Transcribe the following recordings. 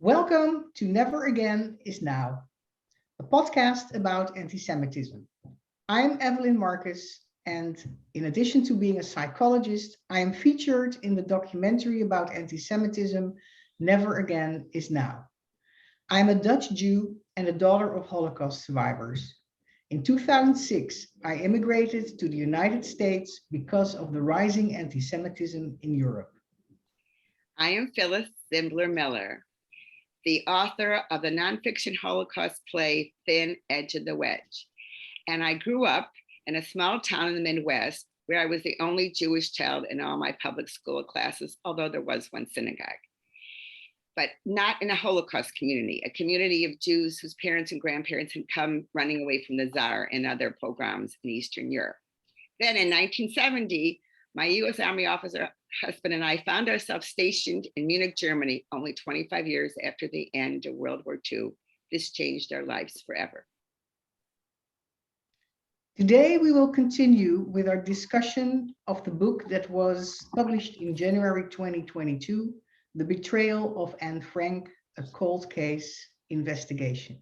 Welcome to Never Again is Now, a podcast about anti-Semitism. I'm Evelyn Marcus, and in addition to being a psychologist, I am featured in the documentary about anti-Semitism, Never Again is Now. I'm a Dutch Jew and a daughter of Holocaust survivors. In 2006, I immigrated to the United States because of the rising anti-Semitism in Europe. I am Phyllis Zimbler-Miller, the author of the nonfiction Holocaust play, Thin Edge of the Wedge. And I grew up in a small town in the Midwest where I was the only Jewish child in all my public school classes, although there was one synagogue. But not in a Holocaust community, a community of Jews whose parents and grandparents had come running away from the Tsar and other pogroms in Eastern Europe. Then in 1970, my US Army officer husband and I found ourselves stationed in Munich, Germany, only 25 years after the end of World War II. This changed our lives forever. Today, we will continue with our discussion of the book that was published in January 2022, The Betrayal of Anne Frank, a Cold Case Investigation,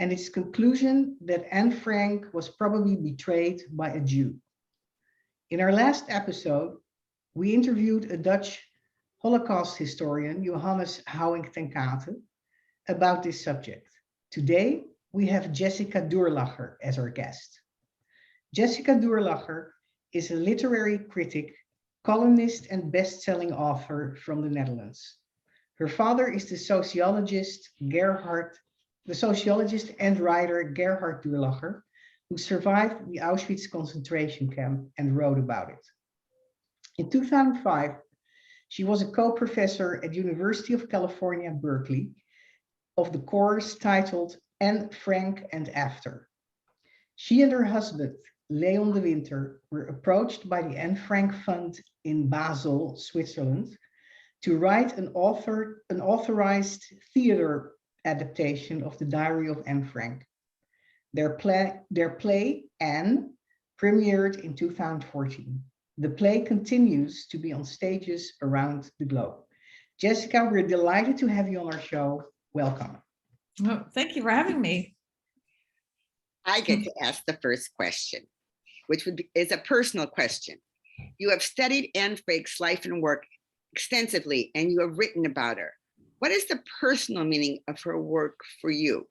and its conclusion that Anne Frank was probably betrayed by a Jew. In our last episode, we interviewed a Dutch Holocaust historian, Johannes Houwing ten Kate, about this subject. Today, we have Jessica Durlacher as our guest. Jessica Durlacher is a literary critic, columnist, and best-selling author from the Netherlands. Her father is the sociologist and writer Gerhard Durlacher, who survived the Auschwitz concentration camp and wrote about it. In 2005, she was a co-professor at University of California Berkeley of the course titled Anne Frank and After. She and her husband, Leon de Winter, were approached by the Anne Frank Fund in Basel, Switzerland, to write an authorized theater adaptation of the Diary of Anne Frank. Their play, Anne, premiered in 2014. The play continues to be on stages around the globe. Jessica, we're delighted to have you on our show. Welcome. Oh, thank you for having me. I get to ask the first question, which is a personal question. You have studied Anne Frank's life and work extensively, and you have written about her. What is the personal meaning of her work for you?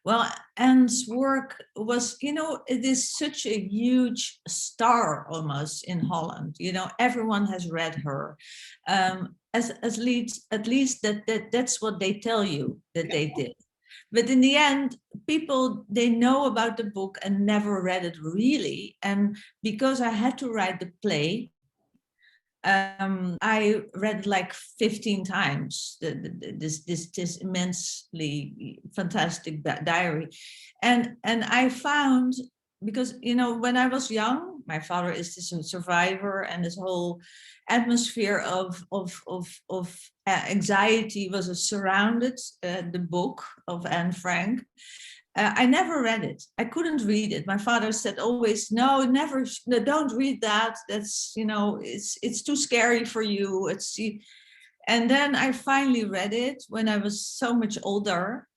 Well, Anne's work was, it is such a huge star almost in Holland. Everyone has read her. At least that's what they tell you that they did. But in the end, people, they know about the book and never read it really. And because I had to write the play, I read like 15 times this immensely fantastic diary, and I found, because when I was young, my father is this survivor, and this whole atmosphere of anxiety was surrounded the book of Anne Frank. I never read it. I couldn't read it. My father said always, no, never, no, don't read that. That's, it's too scary for you. And then I finally read it when I was so much older,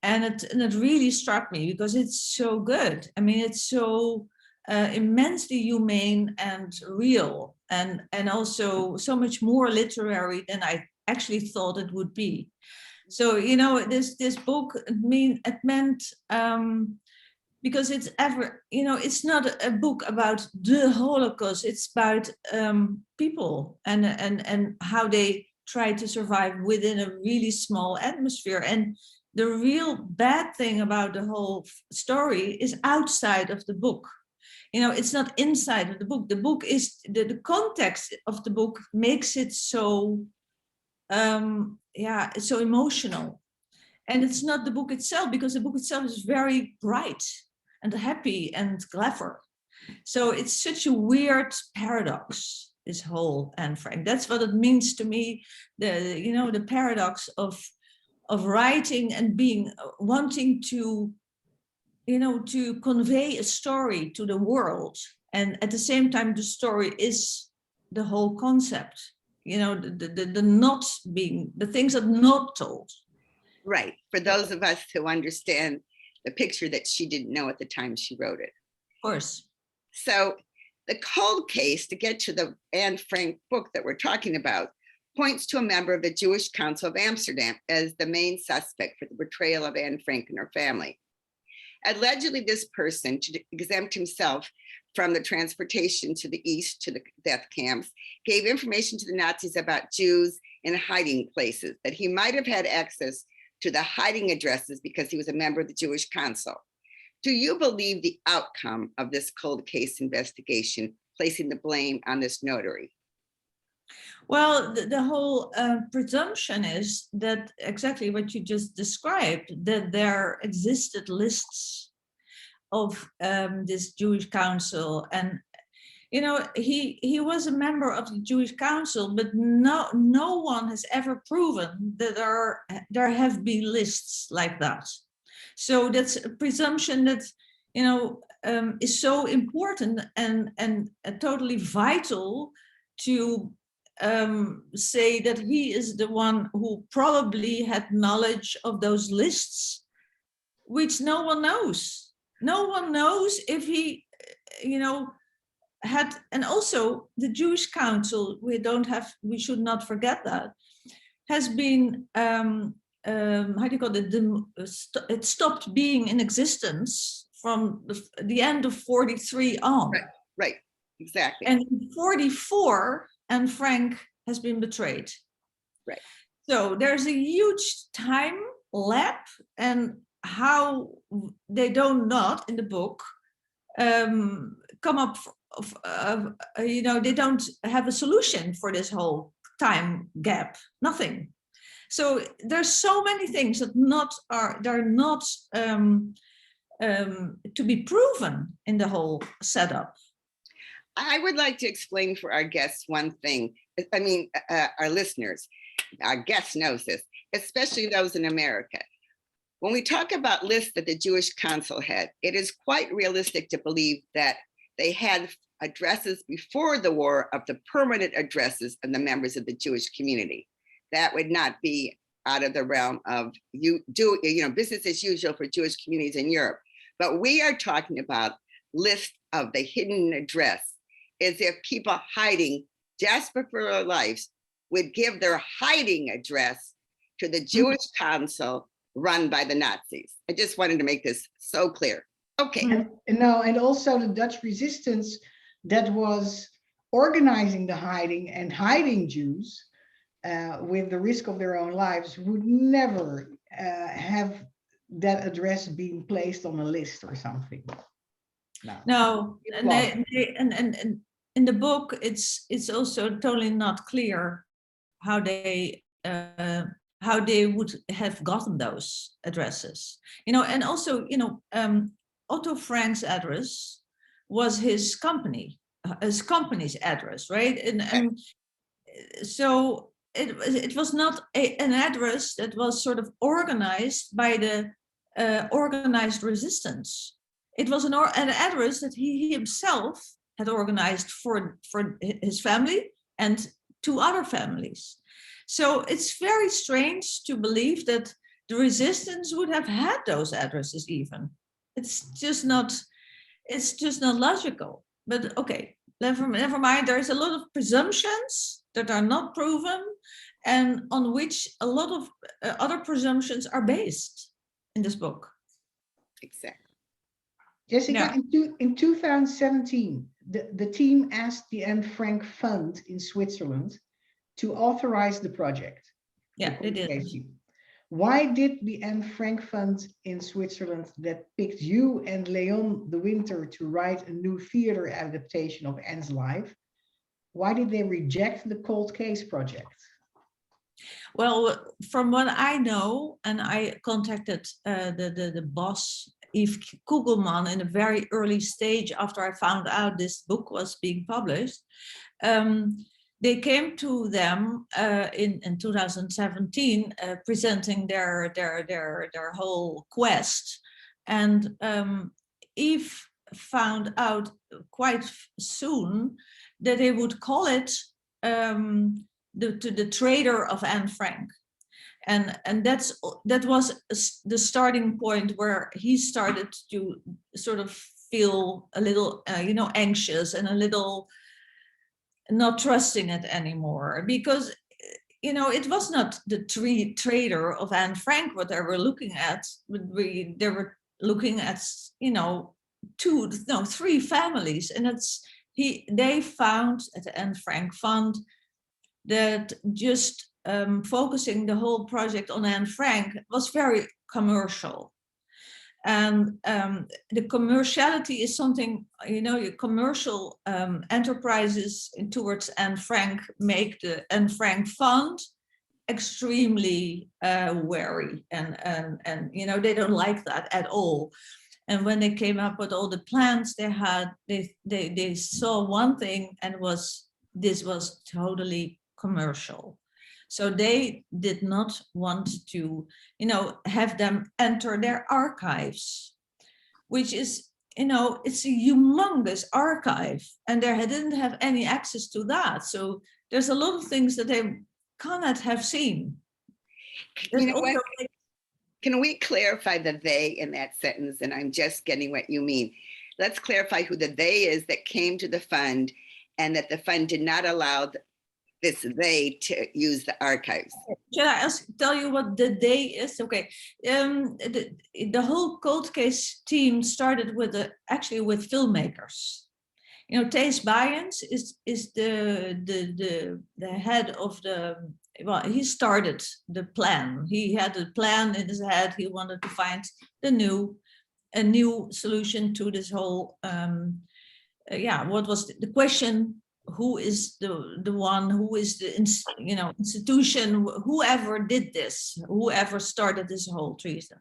and it really struck me because it's so good. I mean, it's so immensely humane and real, and also so much more literary than I actually thought it would be. So, this book, it meant, because it's not a book about the Holocaust, it's about people and how they try to survive within a really small atmosphere. And the real bad thing about the whole story is outside of the book. It's not inside of the book. The book is, the context of the book makes it so it's so emotional. And it's not the book itself, because the book itself is very bright and happy and clever. So it's such a weird paradox, this whole Anne Frank. That's what it means to me, the paradox of writing and wanting to convey a story to the world, and at the same time the story is the whole concept. the not being, the things that not told. Right. For those of us who understand the picture that she didn't know at the time she wrote it. Of course. So the cold case, to get to the Anne Frank book that we're talking about, points to a member of the Jewish Council of Amsterdam as the main suspect for the betrayal of Anne Frank and her family. Allegedly, this person, to exempt himself from the transportation to the east to the death camps, gave information to the Nazis about Jews in hiding places, that he might have had access to the hiding addresses because he was a member of the Jewish Council. Do you believe the outcome of this cold case investigation, placing the blame on this notary? Well, the whole presumption is that exactly what you just described, that there existed lists of this Jewish council, and he was a member of the Jewish council, but no one has ever proven that there have been lists like that. So that's a presumption that is so important and totally vital to say that he is the one who probably had knowledge of those lists, which no one knows. No one knows if he, had, and also the Jewish Council, we should not forget that, has been, how do you call it? It stopped being in existence from the end of 43 on. Right, exactly. And in 44, Anne Frank has been betrayed. Right. So there's a huge time lapse, and how they don't not in the book come up, they don't have a solution for this whole time gap. Nothing. So there's so many things that they're not to be proven in the whole setup. I would like to explain for our guests one thing. I mean, our listeners, our guests knows this, especially those in America. When we talk about lists that the Jewish Council had, it is quite realistic to believe that they had addresses before the war of the permanent addresses of the members of the Jewish community. That would not be out of the realm of business as usual for Jewish communities in Europe. But we are talking about lists of the hidden address, as if people hiding, desperate for their lives, would give their hiding address to the Jewish Council run by the Nazis. I just wanted to make this so clear. Okay. And also the Dutch resistance that was organizing the hiding Jews with the risk of their own lives would never have that address being placed on a list or something. No, and in the book, it's also totally not clear how they would have gotten those addresses. And also, Otto Frank's address was his company's address, right? And so it was not an address that was sort of organized by the organized resistance. It was an address that he himself had organized for his family and 2 other families. So it's very strange to believe that the resistance would have had those addresses even. It's just not logical. But okay, never mind. There's a lot of presumptions that are not proven and on which a lot of other presumptions are based in this book. Exactly. Jessica, yeah. In 2017, the team asked the Anne Frank Fund in Switzerland to authorize the project. Yeah, they did. Why did the Anne Frank Fund in Switzerland that picked you and Leon de Winter to write a new theater adaptation of Anne's life, why did they reject the cold case project? Well, from what I know, and I contacted the boss, Yves Kugelman, in a very early stage after I found out this book was being published. They came to them in 2017, presenting their whole quest, and Yves found out quite soon that they would call it to the traitor of Anne Frank. And that was the starting point where he started to sort of feel a little, anxious and a little not trusting it anymore, because, it was not the traitor of Anne Frank what they were looking at. They were looking at, three families, and they found at the Anne Frank Fund that just focusing the whole project on Anne Frank was very commercial. And the commerciality is something, your commercial enterprises towards Anne Frank make the Anne Frank Fund extremely wary, and they don't like that at all. And when they came up with all the plans they had, they saw one thing, and this was totally commercial. So they did not want to, have them enter their archives, which is, it's a humongous archive, and they didn't have any access to that. So there's a lot of things that they cannot have seen. Can we clarify the they in that sentence? And I'm just getting what you mean. Let's clarify who the they is that came to the fund, and that the fund did not allow they to use the archives. Should I tell you what the they is? Okay, the whole cold case team started with filmmakers. Thijs Bayens is the head of the. Well, he started the plan. He had a plan in his head. He wanted to find a new solution to this whole. What was the question? Who is the one? Who is the institution? Whoever did this? Whoever started this whole treason?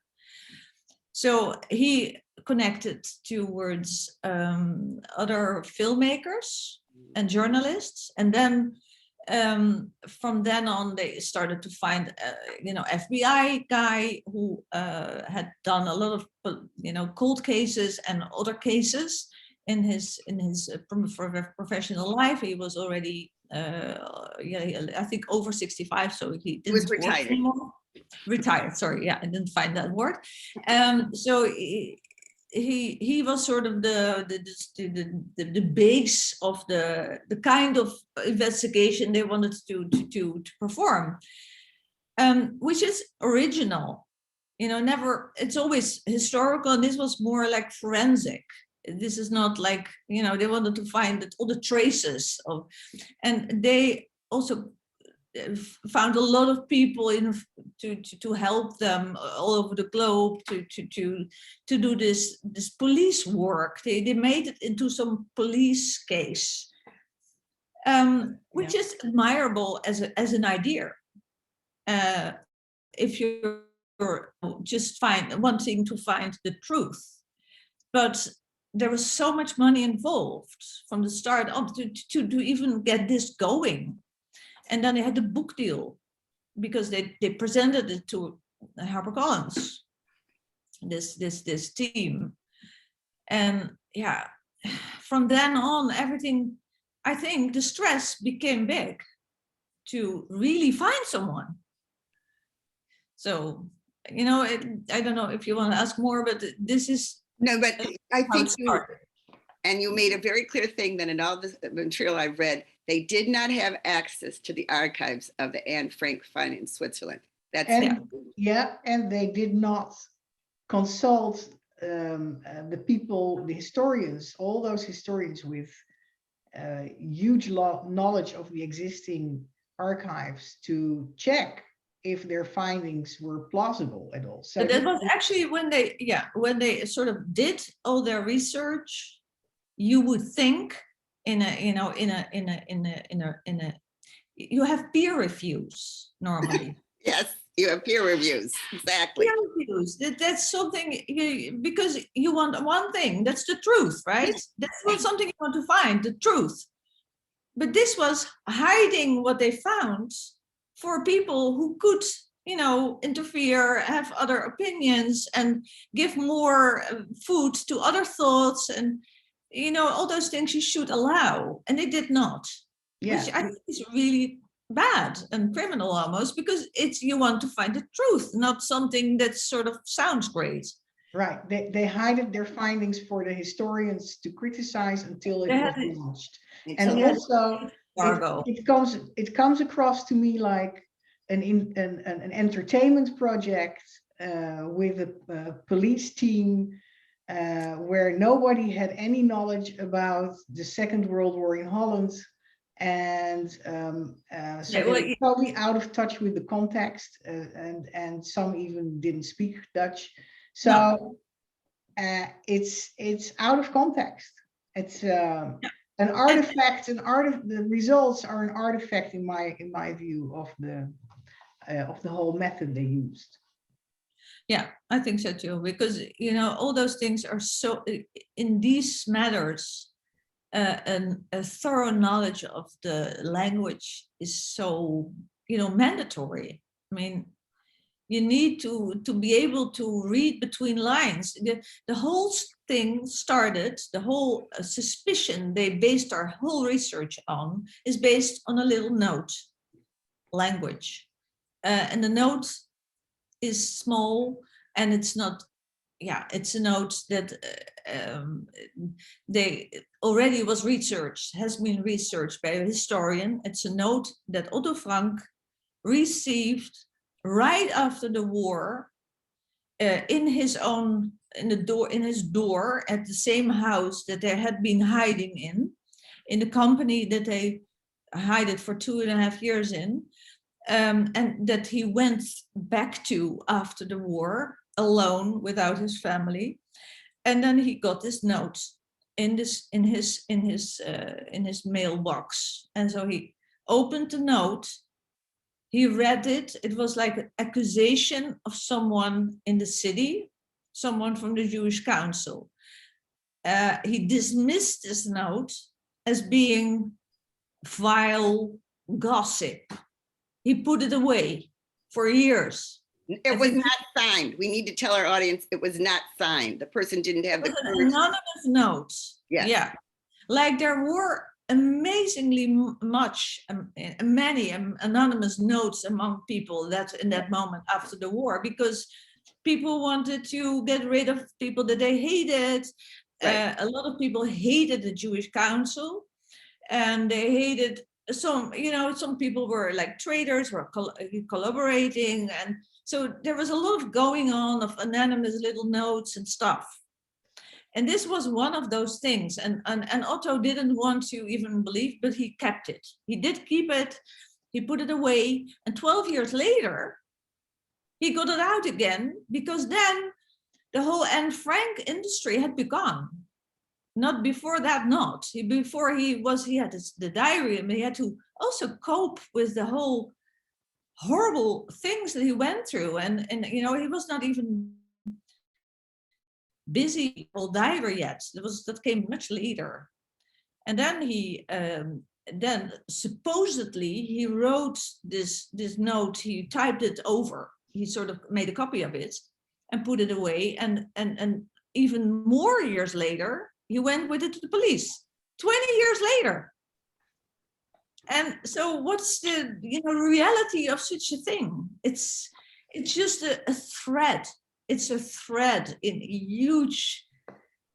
So he connected towards other filmmakers and journalists, and then from then on they started to find FBI guy who had done a lot of cold cases and other cases in his professional life. He was already I think over 65, so he didn't work anymore. Retired, sorry, I didn't find that word. So he was sort of the base of the kind of investigation they wanted to perform, which is original. It's always historical, and this was more like forensic. This is not like, they wanted to find all the traces of, and they also found a lot of people to help them all over the globe to do this police work. They made it into some police case, which is admirable as an idea. If you're just wanting to find the truth, but there was so much money involved from the start up to even get this going. And then they had the book deal because they presented it to HarperCollins, this team. And from then on, everything, I think the stress became big to really find someone. So, I don't know if you want to ask more, but this is. No, but I think you made a very clear thing that in all the material I've read, they did not have access to the archives of the Anne Frank Fund in Switzerland. And they did not consult the people, the historians, all those historians with huge knowledge of the existing archives to check if their findings were plausible at all. So but that was actually when they sort of did all their research. You would think you have peer reviews normally. Yes, you have peer reviews, exactly. Peer reviews. That's something because you want one thing. That's the truth, right? That's not something you want to find, the truth. But this was hiding what they found for people who could, interfere, have other opinions, and give more food to other thoughts, and all those things you should allow, and they did not. Yeah. Which I think is really bad and criminal almost, because it's, you want to find the truth, not something that sort of sounds great. Right. They hide their findings for the historians to criticize until it was launched. And also, it comes across to me like an entertainment project with a police team where nobody had any knowledge about the Second World War in Holland. And so they're probably out of touch with the context, and some even didn't speak Dutch. So it's out of context. It's an artifact. The results are an artifact in my view of the whole method they used. Yeah, I think so too, because you know all those things are so in these matters. A thorough knowledge of the language is so, you know, mandatory. I mean, you need to be able to read between lines. The whole thing started, the whole suspicion they based our whole research on is based on a little note language. And the note is small, and it's not, it's a note that they already was researched, has been researched by a historian. It's a note that Otto Frank received right after the war in his door at the same house that they had been hiding in the company that they hid it for 2.5 years in, and that he went back to after the war alone without his family. And then he got this note in his mailbox, and so he opened the note. He read it. It was like an accusation of someone in the city, someone from the Jewish Council. He dismissed this note as being vile gossip. He put it away for years. It was not signed. We need to tell our audience it was not signed. The person didn't have the courage. Anonymous notes. Yes. Yeah. Like there were amazingly many anonymous notes among people that in that moment after the war, because people wanted to get rid of people that they hated. Right. A lot of people hated the Jewish Council, and they hated some people were like traitors, were collaborating, and so there was a lot of going on of anonymous little notes and stuff. And this was one of those things. And Otto didn't want to even believe, but he kept it. He did keep it. He put it away. And 12 years later, he got it out again, because then the whole Anne Frank industry had begun. Not before that, not. He had the diary, and he had to also cope with the whole horrible things that he went through. And he was not even busy whole diary yet. That came much later. And then he supposedly he wrote this note. He typed it over. He sort of made a copy of it and put it away. And even more years later, he went with it to the police. 20 years later. And so what's the reality of such a thing? It's just a thread. It's a thread in a huge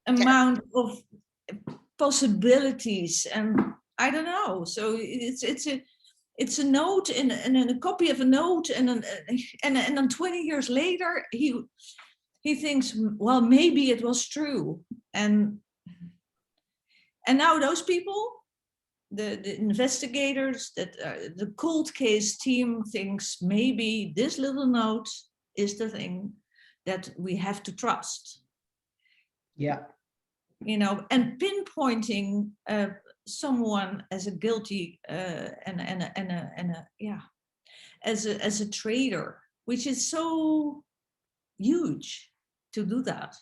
amount of possibilities, and I don't know. So it's a note and a copy of a note, and then 20 years later he thinks, well, maybe it was true, and now those people, the investigators, that the cold case team thinks maybe this little note is the thing that we have to trust. Yeah. And pinpointing someone as a guilty as a traitor, which is so huge to do that.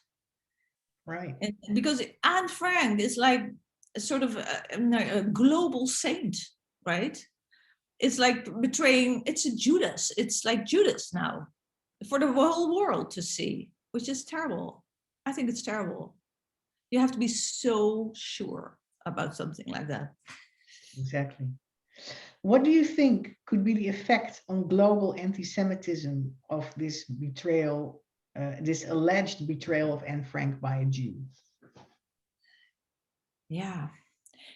Right. And because Anne Frank is like a sort of a global saint, right? It's like betraying. It's a Judas. It's like Judas now, for the whole world to see, which is terrible. I think it's terrible. You have to be so sure about something like that. Exactly. What do you think could be the effect on global anti-Semitism of this betrayal, this alleged betrayal of Anne Frank by a Jew? Yeah,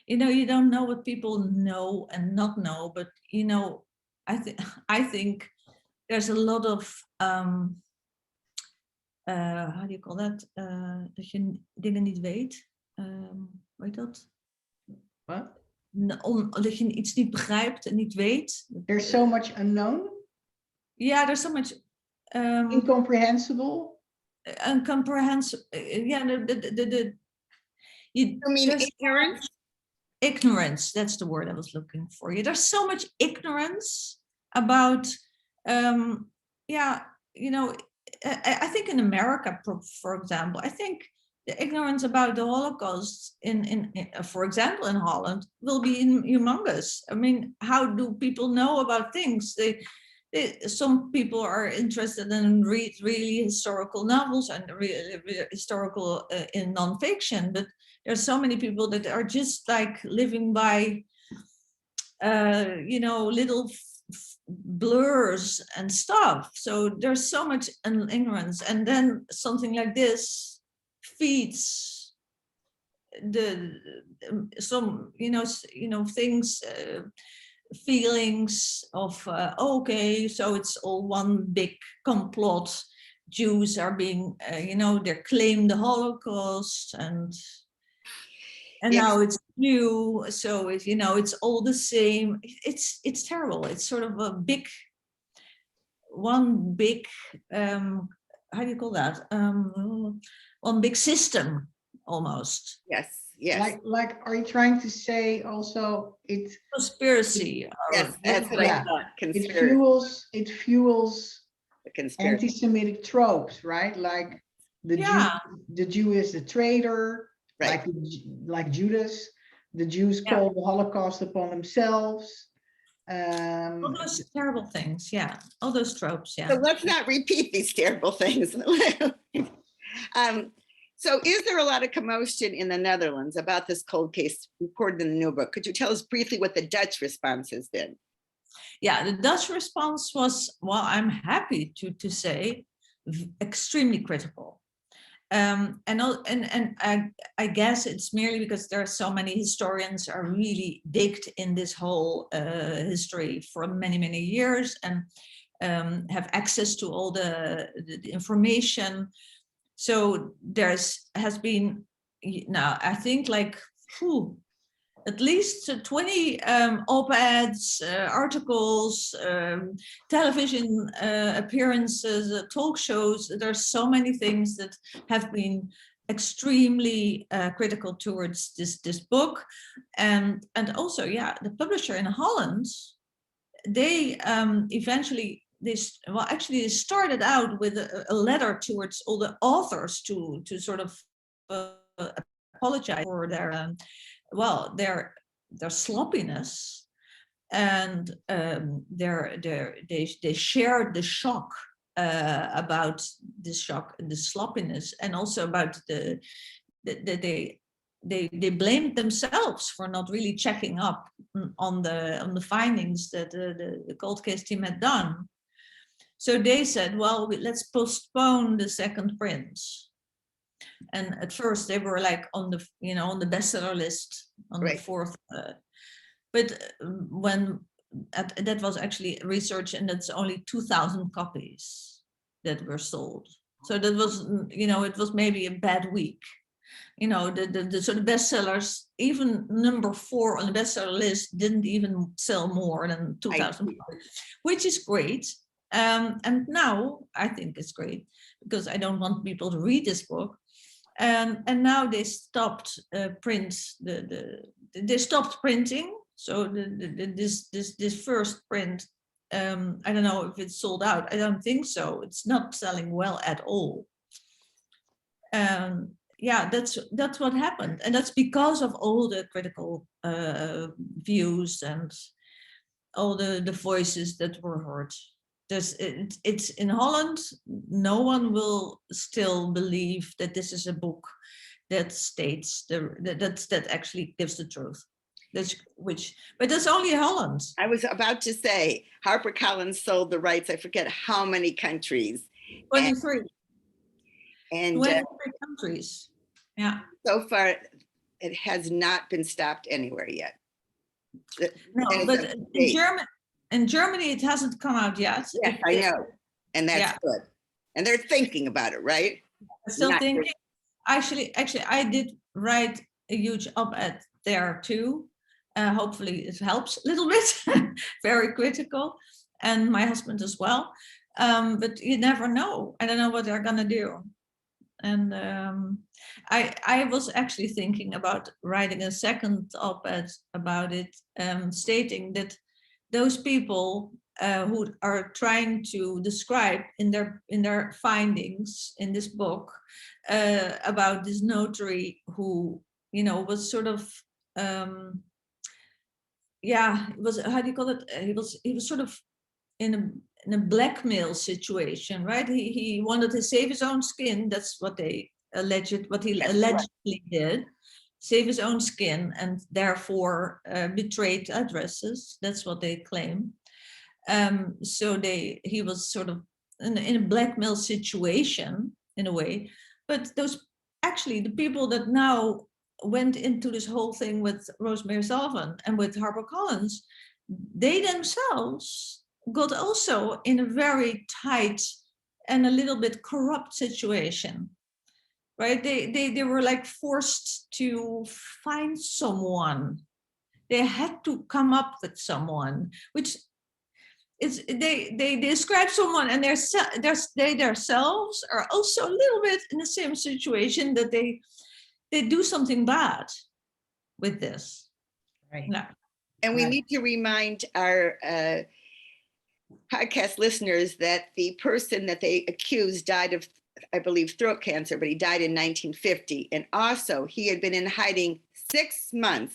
you don't know what people know and not know, but I think there's a lot of how do you call that? Dat je dingen niet weet. Hoe heet dat? What? Dat je iets niet begrijpt en niet weet. There's so much unknown. Yeah, there's so much incomprehensible. Incomprehensible. Yeah, You mean ignorance? Ignorance, that's the word I was looking for. Yeah, there's so much ignorance about, I think in America, for example, I think the ignorance about the Holocaust for example, in Holland will be humongous. I mean, how do people know about things? Some people are interested in read really historical novels and really historical in nonfiction, but there's so many people that are just like living by, little blurs and stuff. So there's so much ignorance, and then something like this feeds things, feelings of okay, so it's all one big complot. Jews are being, they claim the Holocaust, and yes. Now it's new, so it's all the same. It's terrible. It's sort of one big how do you call that? One big system almost. Yes. Like, are you trying to say also it's conspiracy? Yes, that's what I thought. It fuels the conspiracy. Anti-Semitic tropes, right? Like the Jew is the traitor. Right. Like Judas, the Jews called the Holocaust upon themselves. All those terrible things, all those tropes, So let's not repeat these terrible things. So is there a lot of commotion in the Netherlands about this cold case reported in the new book? Could you tell us briefly what the Dutch response has been? Yeah, the Dutch response was, well, I'm happy to say, extremely critical. And I guess it's merely because there are so many historians are really digged in this whole history for many, many years and have access to all the information. So has been now, I think, like at least 20 op-eds, articles, television appearances, talk shows. There's so many things that have been extremely critical towards this book. And also, the publisher in Holland, they eventually, they started out with a letter towards all the authors to sort of apologize for their their sloppiness, and they shared the shock about the sloppiness, and also about they blamed themselves for not really checking up on the findings that the cold case team had done. So they said, well, let's postpone the second print. And at first they were like on the bestseller list on the fourth, but when that was actually research, and that's only 2,000 copies that were sold. So that was, it was maybe a bad week. The bestsellers, even number 4 on the bestseller list, didn't even sell more than 2,000 copies, which is great. And now I think it's great because I don't want people to read this book. And now they stopped they stopped printing. So this first print, I don't know if it's sold out. I don't think so. It's not selling well at all. That's what happened, and that's because of all the critical views and all the voices that were heard. It's in Holland, no one will still believe that this is a book that states that actually gives the truth. But that's only Holland. I was about to say, HarperCollins sold the rights, I forget how many countries. 23. And 23 countries. Yeah. so far, it has not been stopped anywhere yet. No, but in Germany, it hasn't come out yet. Yes, I know. And that's good. And they're thinking about it, right? Still thinking. Actually, I did write a huge op-ed there too. Hopefully it helps a little bit. Very critical, and my husband as well. But you never know. I don't know what they're gonna do. And I was actually thinking about writing a second op-ed about it, stating that those people who are trying to describe in their findings in this book about this notary who, you know, was sort of was, how do you call it? He was sort of in a blackmail situation, right? He wanted to save his own skin. That's what he allegedly did. Save his own skin, and therefore betrayed addresses. That's what they claim. So he was sort of in a blackmail situation in a way. But those actually the people that now went into this whole thing with Rosemary Sullivan and with HarperCollins, they themselves got also in a very tight and a little bit corrupt situation. Right, they were like forced to find someone. They had to come up with someone, which is they describe someone, and they themselves are also a little bit in the same situation, that they do something bad with this. Right. No. And we need to remind our podcast listeners that the person that they accused died of, I believe, throat cancer, but he died in 1950. And also he had been in hiding 6 months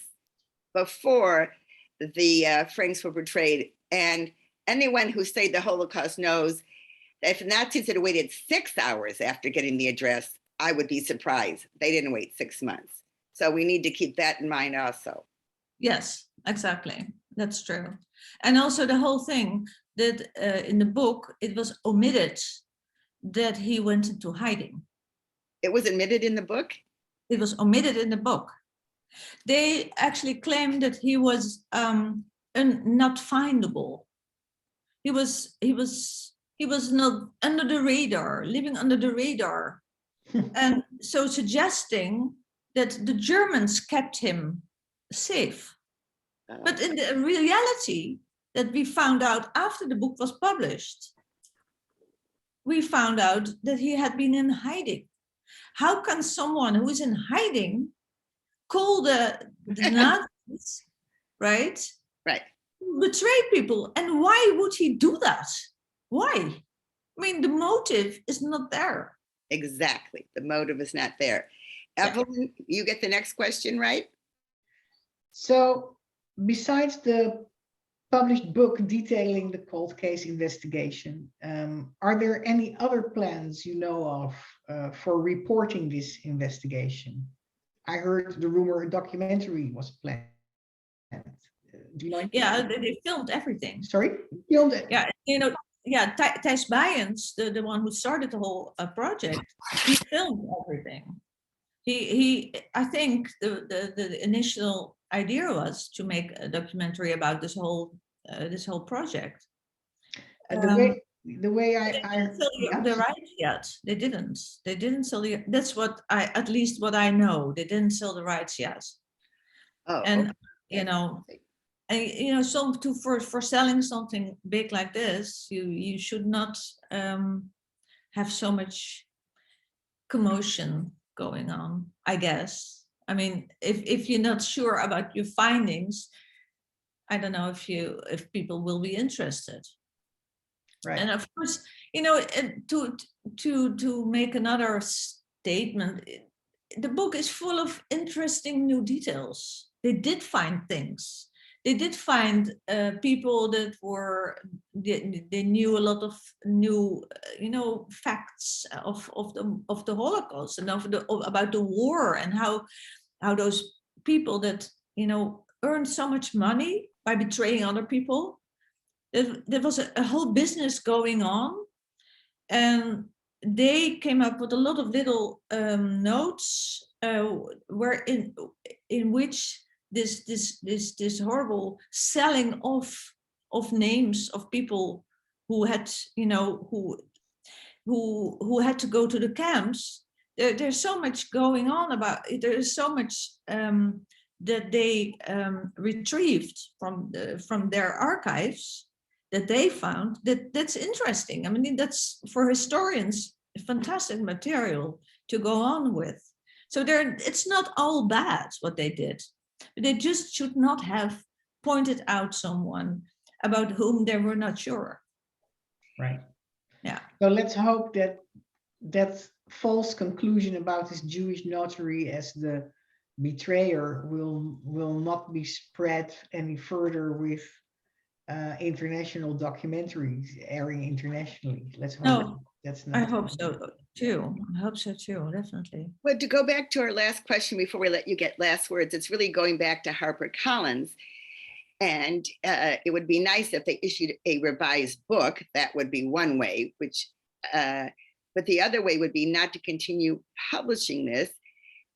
before the Franks were portrayed. And anyone who studied the Holocaust knows that if Nazis had waited 6 hours after getting the address, I would be surprised. They didn't wait 6 months. So we need to keep that in mind also. Yes, exactly. That's true. And also the whole thing that in the book, it was omitted that he went into hiding. It was admitted in the book? It was omitted in the book. They actually claimed that he was not findable. He was not under the radar, living under the radar. And so suggesting that the Germans kept him safe. But in the reality that we found out after the book was published, we found out that he had been in hiding. How can someone who is in hiding call the Nazis, right? Right. Betray people. And why would he do that? Why? I mean, the motive is not there. Exactly. The motive is not there. Evelyn, you get the next question, right? So besides the published book detailing the cold case investigation, are there any other plans you know of for reporting this investigation? I heard the rumor a documentary was planned. Do you know anything? Yeah, they filmed everything. Sorry? Filmed it? Yeah, you know, yeah, Thijs Bijens, the one who started the whole project, he filmed everything. I think the initial idea was to make a documentary about this whole project. The way I didn't sell the rights yet. They didn't sell the. That's what at least what I know. They didn't sell the rights yet. Oh, and okay. you know, for selling something big like this, you should not have so much commotion going on, I guess. I mean, if you're not sure about your findings, I don't know if people will be interested. Right. And of course, you know, to make another statement, the book is full of interesting new details. They did find things. They did find people that they knew a lot of new, facts of the Holocaust and about the war, and how those people that earned so much money by betraying other people. There was a whole business going on, and they came up with a lot of little notes where in which this horrible selling off of names of people who had, you know, who had to go to the camps. There's so much going on about it. There is so much that they retrieved from their archives that they found that's interesting. I mean, that's for historians fantastic material to go on with. So it's not all bad what they did. They just should not have pointed out someone about whom they were not sure. Right. Yeah. So let's hope that that false conclusion about this Jewish notary as the betrayer will not be spread any further with international documentaries airing internationally. Let's hope that's not. I hope so too. I hope so too, definitely. But to go back to our last question before we let you get last words, it's really going back to HarperCollins. And it would be nice if they issued a revised book. That would be one way, but the other way would be not to continue publishing this.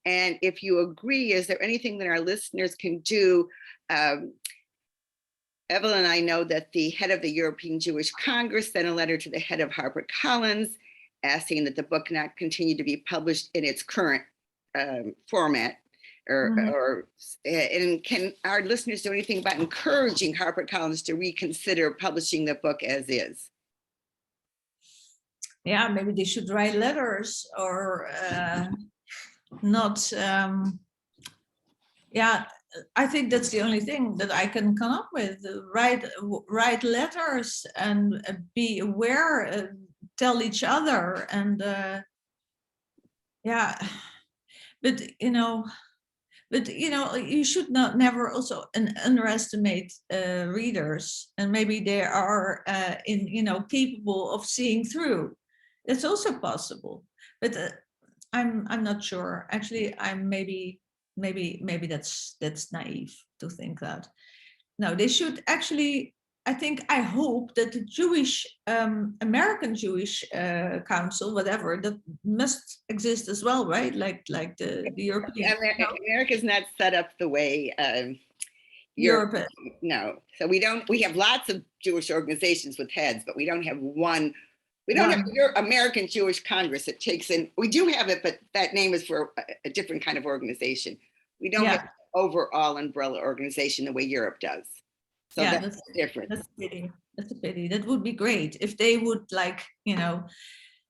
And if you agree, is there anything that our listeners can do? Evelyn and I know that the head of the European Jewish Congress sent a letter to the head of HarperCollins asking that the book not continue to be published in its current format. And can our listeners do anything about encouraging HarperCollins to reconsider publishing the book as is? Yeah, maybe they should write letters or not. Yeah, I think that's the only thing that I can come up with. Write letters and be aware, tell each other, and yeah. But you should never also underestimate readers, and maybe they are capable of seeing through. That's also possible, but I'm not sure. Actually, I'm maybe that's naive to think that. No, they should actually. I hope that the Jewish American Jewish Council, whatever, that must exist as well, right? Like the European. America's not set up the way Europe. No, so we have lots of Jewish organizations with heads, but we don't have one. We don't have your American Jewish Congress. It takes in. We do have it, but that name is for a different kind of organization. We don't have an overall umbrella organization the way Europe does. So that's different. That's a pity. That's a pity. That would be great if they would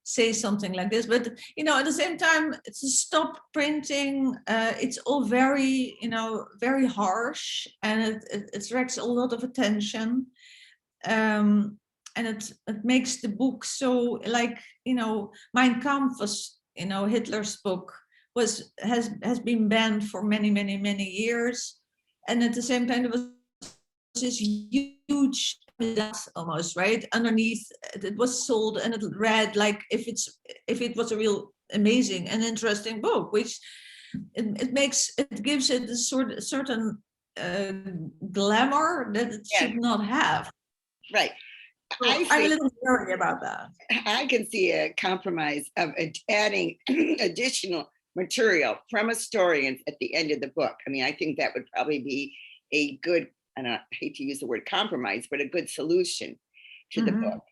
say something like this. But at the same time, to stop printing. It's all very very harsh, and it attracts a lot of attention. And it makes the book so Mein Kampf was Hitler's book has been banned for many years, and at the same time there was this huge almost right underneath. It was sold and it read like if it was a real amazing and interesting book, which it gives it a certain glamour that it should not have. Right. So I'm a little worried about that. I can see a compromise of adding additional material from historians at the end of the book. I mean, I think that would probably be a good, and I hate to use the word compromise, but a good solution to the book.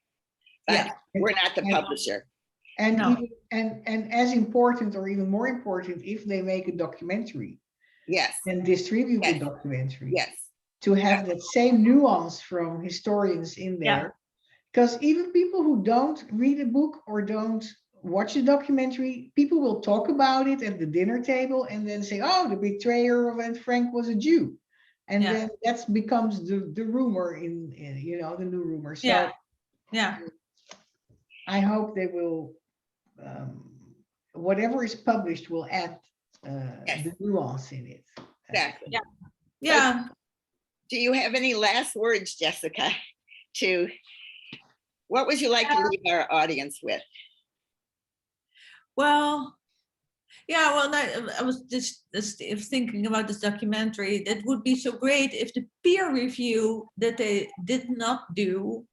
But we're not the publisher. And as important or even more important, if they make a documentary, and distribute the documentary, to have that same nuance from historians in there. Because even people who don't read a book or don't watch the documentary, people will talk about it at the dinner table and then say, oh, the betrayer of Anne Frank was a Jew. And then that becomes the rumor in the new rumor. So I hope they will, whatever is published will add the nuance in it. Exactly. Yeah. Do you have any last words, Jessica, what would you like to leave our audience with? Well, Yeah, well, I was just if thinking about this documentary. That would be so great if the peer review that they did not do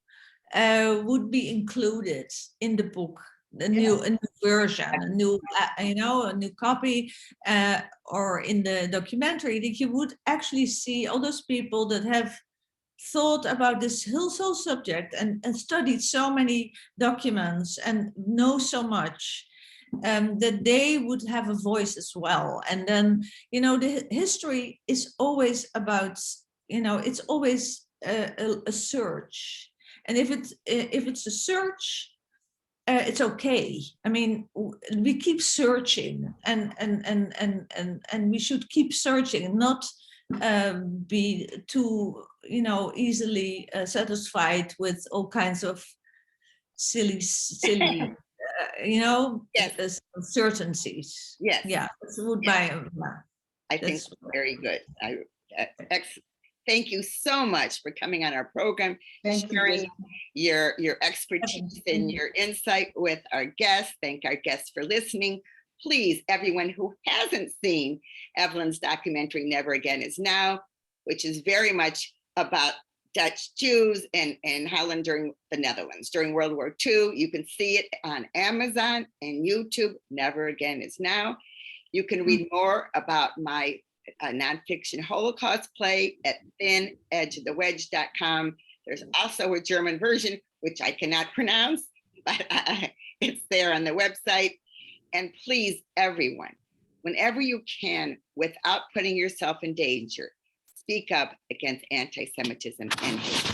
would be included in the book, a new version, a new a new copy, or in the documentary, that you would actually see all those people that have thought about this whole subject and studied so many documents and know so much, that they would have a voice as well. And then, the history is always about, it's always a search. And if it's a search, it's okay. I mean, we keep searching, and we should keep searching, and not be too, easily satisfied with all kinds of silly, Yes. uncertainties. Yes. Yeah, that's would Yes. I think that's very good. Thank you so much for coming on our program, Thank sharing you. your expertise and your insight with our guests. Thank our guests for listening. Please, everyone who hasn't seen Evelyn's documentary, Never Again Is Now, which is very much about Dutch Jews and Holland during the Netherlands during World War II. You can see it on Amazon and YouTube. Never Again Is Now. You can read more about my nonfiction Holocaust play at thinedgeofthewedge.com. There's also a German version, which I cannot pronounce, but it's there on the website. And please, everyone, whenever you can, without putting yourself in danger, speak up against anti-Semitism and hate.